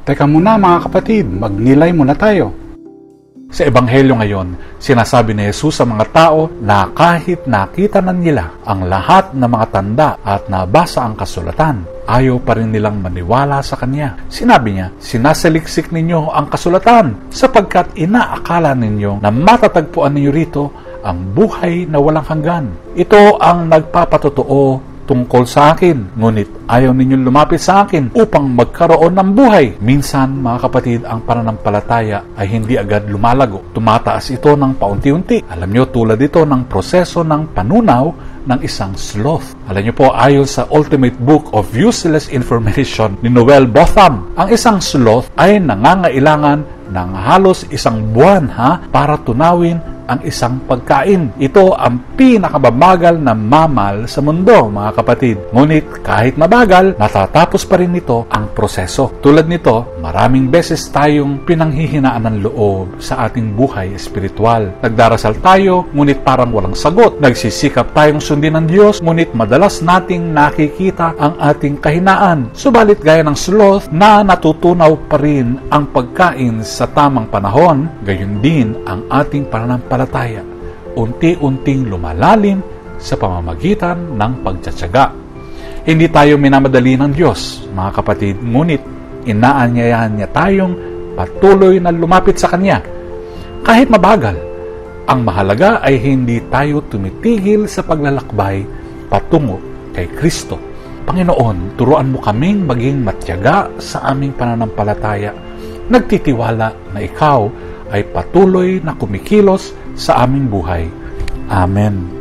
Teka muna mga kapatid, magnilay muna tayo. Sa Ebanghelyo ngayon, sinasabi ni Jesus sa mga tao na kahit nakita na nila ang lahat ng mga tanda at nabasa ang kasulatan, ayaw pa rin nilang maniwala sa Kanya. Sinabi niya, sinasaliksik ninyo ang kasulatan sapagkat inaakala ninyo na matatagpuan ninyo rito ang buhay na walang hanggan. Ito ang nagpapatotoo tungkol sa akin, ngunit ayaw ninyong lumapit sa akin upang magkaroon ng buhay. Minsan, mga kapatid, ang pananampalataya ay hindi agad lumalago. Tumataas ito ng paunti-unti. Alam nyo, tulad ito ng proseso ng panunaw ng isang sloth. Alam nyo po, ayon sa Ultimate Book of Useless Information ni Noel Botham, ang isang sloth ay nangangailangan ng halos isang buwan para tunawin ang isang pagkain. Ito ang pinakababagal na mammal sa mundo, mga kapatid. Ngunit kahit mabagal, natatapos pa rin nito ang proseso. Tulad nito, maraming beses tayong pinanghihinaan ng loob sa ating buhay espiritual. Nagdarasal tayo, ngunit parang walang sagot. Nagsisikap tayong sundin ng Diyos, ngunit madalas nating nakikita ang ating kahinaan. Subalit gaya ng sloth na natutunaw pa rin ang pagkain sa tamang panahon, gayon din ang ating pananampalataya. Unti-unting lumalalim sa pamamagitan ng pagtsatsaga. Hindi tayo minamadali ng Diyos, mga kapatid, ngunit inaanyayahan niya tayong patuloy na lumapit sa Kanya. Kahit mabagal, ang mahalaga ay hindi tayo tumitigil sa paglalakbay patungo kay Kristo. Panginoon, turuan mo kaming maging matyaga sa aming pananampalataya, nagtitiwala na Ikaw ay patuloy na kumikilos sa aming buhay. Amen.